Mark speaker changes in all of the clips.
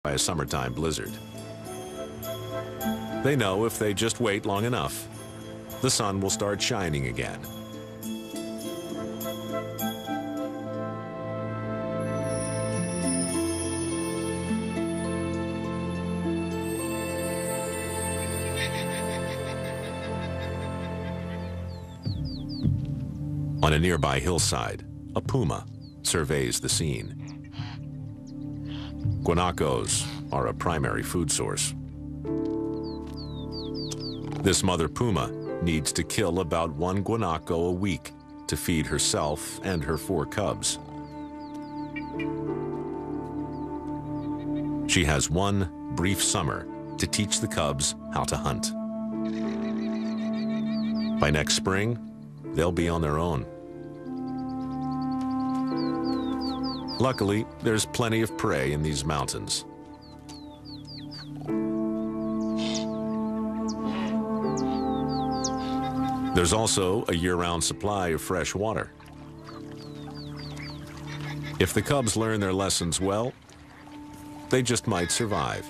Speaker 1: by a summertime blizzard. They know if they just wait long enough, the sun will start shining again. On a nearby hillside, a puma surveys the scene. Guanacos are a primary food source. This mother puma needs to kill about 1 guanaco a week to feed herself and her 4 cubs. She has one brief summer to teach the cubs how to hunt. By next spring, they'll be on their own. Luckily, there's plenty of prey in these mountains. There's also a year-round supply of fresh water. If the cubs learn their lessons well, they just might survive.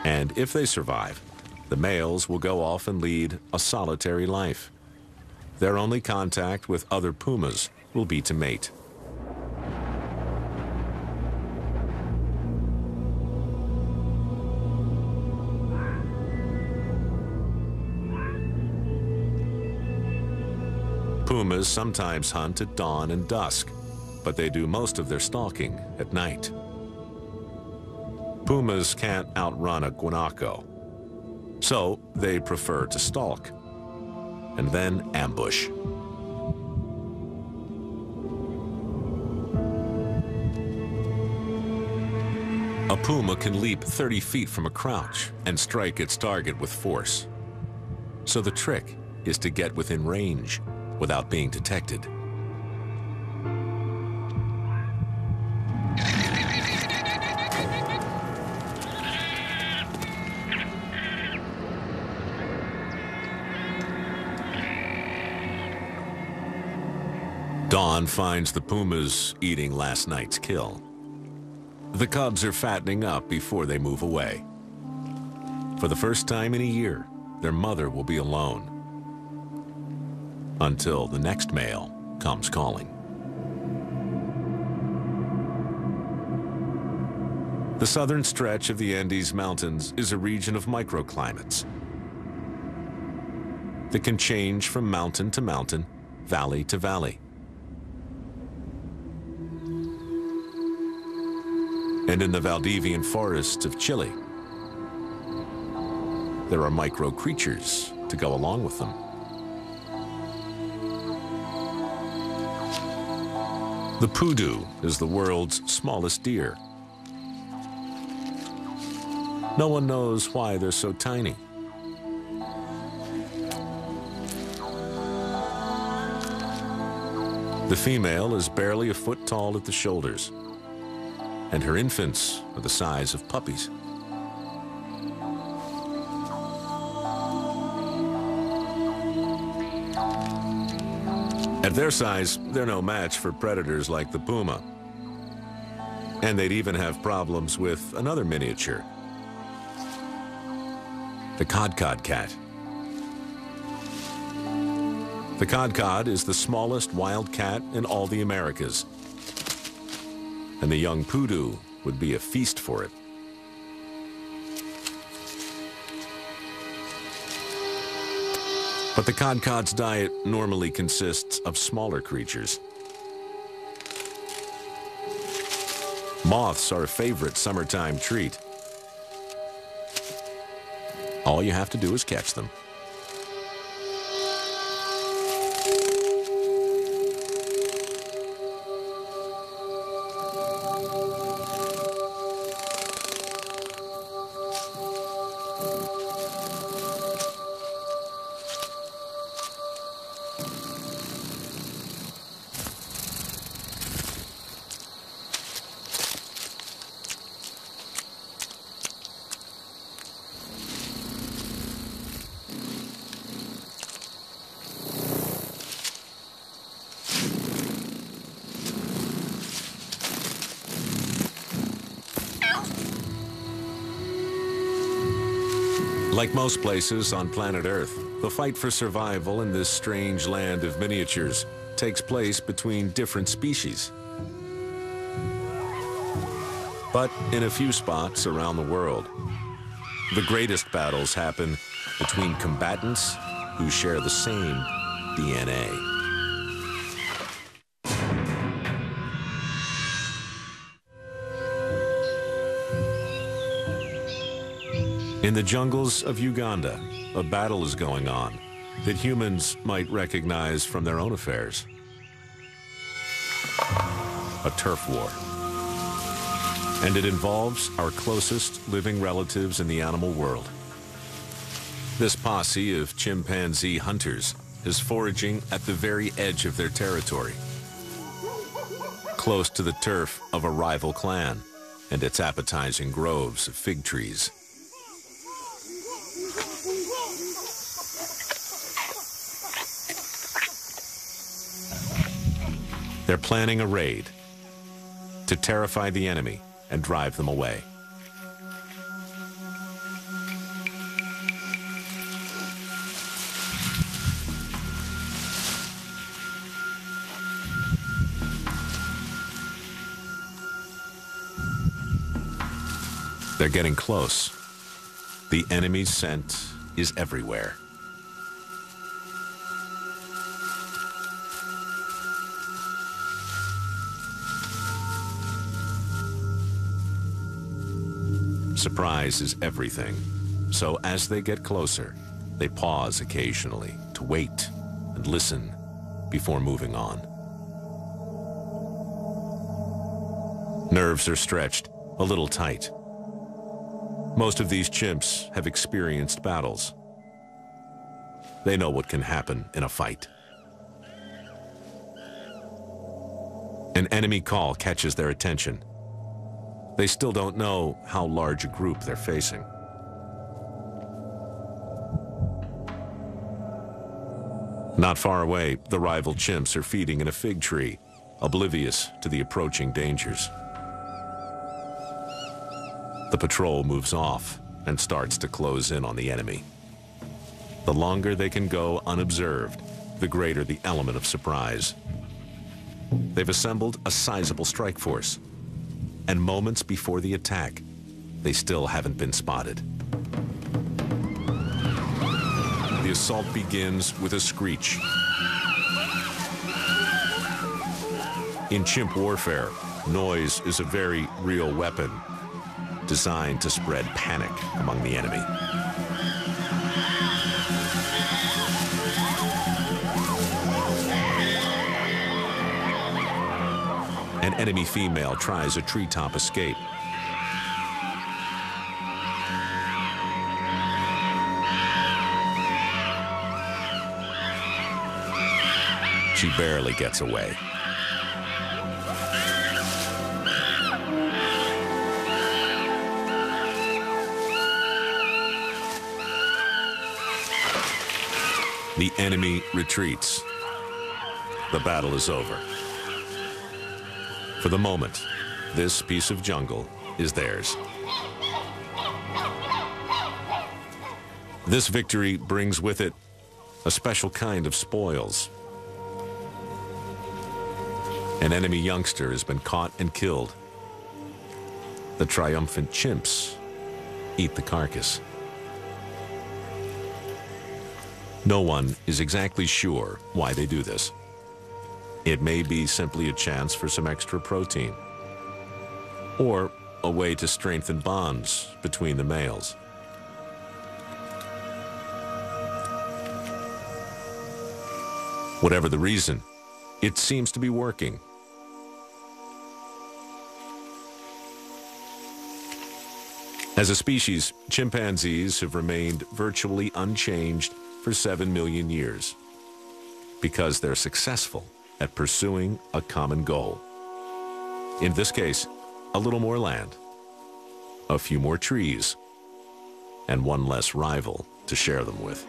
Speaker 1: And if they survive, the males will go off and lead a solitary life. Their only contact with other pumas will be to mate. Pumas sometimes hunt at dawn and dusk, but they do most of their stalking at night. Pumas can't outrun a guanaco, so they prefer to stalk and then ambush. A puma can leap 30 feet from a crouch and strike its target with force. So the trick is to get within range without being detected. Dawn finds the pumas eating last night's kill. The cubs are fattening up before they move away. For the first time in a year, their mother will be alone, until the next male comes calling. The southern stretch of the Andes Mountains is a region of microclimates that can change from mountain to mountain, valley to valley. And in the Valdivian forests of Chile, there are micro creatures to go along with them. The pudu is the world's smallest deer. No one knows why they're so tiny. The female is barely a foot tall at the shoulders, and her infants are the size of puppies. At their size, they're no match for predators like the puma. And they'd even have problems with another miniature, the cod cat. The cod is the smallest wild cat in all the Americas, and the young pudu would be a feast for it. But the cod's diet normally consists of smaller creatures. Moths are a favorite summertime treat. All you have to do is catch them. Like most places on planet Earth, the fight for survival in this strange land of miniatures takes place between different species. But in a few spots around the world, the greatest battles happen between combatants who share the same DNA. In the jungles of Uganda, a battle is going on that humans might recognize from their own affairs. A turf war. And it involves our closest living relatives in the animal world. This posse of chimpanzee hunters is foraging at the very edge of their territory, close to the turf of a rival clan and its appetizing groves of fig trees. They're planning a raid to terrify the enemy and drive them away. They're getting close. The enemy's scent is everywhere. Surprise is everything. So as they get closer, they pause occasionally to wait and listen before moving on. Nerves are stretched, a little tight. Most of these chimps have experienced battles. They know what can happen in a fight. An enemy call catches their attention. They still don't know how large a group they're facing. Not far away, the rival chimps are feeding in a fig tree, oblivious to the approaching dangers. The patrol moves off and starts to close in on the enemy. The longer they can go unobserved, the greater the element of surprise. They've assembled a sizable strike force, and moments before the attack, they still haven't been spotted. The assault begins with a screech. In chimp warfare, noise is a very real weapon, designed to spread panic among the enemy. An enemy female tries a treetop escape. She barely gets away. The enemy retreats. The battle is over. For the moment, this piece of jungle is theirs. This victory brings with it a special kind of spoils. An enemy youngster has been caught and killed. The triumphant chimps eat the carcass. No one is exactly sure why they do this. It may be simply a chance for some extra protein, or a way to strengthen bonds between the males. Whatever the reason, it seems to be working. As a species, chimpanzees have remained virtually unchanged for 7 million years because they're successful at pursuing a common goal. In this case, a little more land, a few more trees, and one less rival to share them with.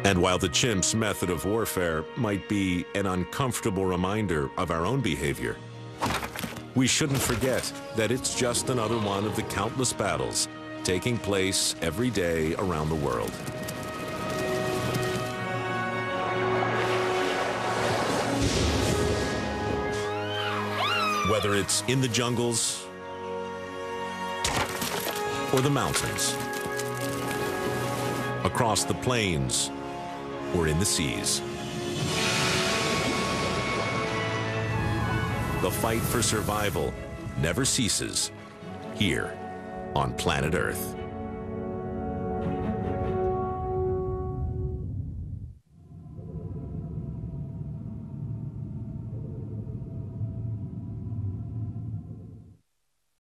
Speaker 1: And while the chimp's method of warfare might be an uncomfortable reminder of our own behavior, We shouldn't forget that it's just another one of the countless battles taking place every day around the world. Whether it's in the jungles or the mountains, across the plains or in the seas, the fight for survival never ceases here on planet Earth.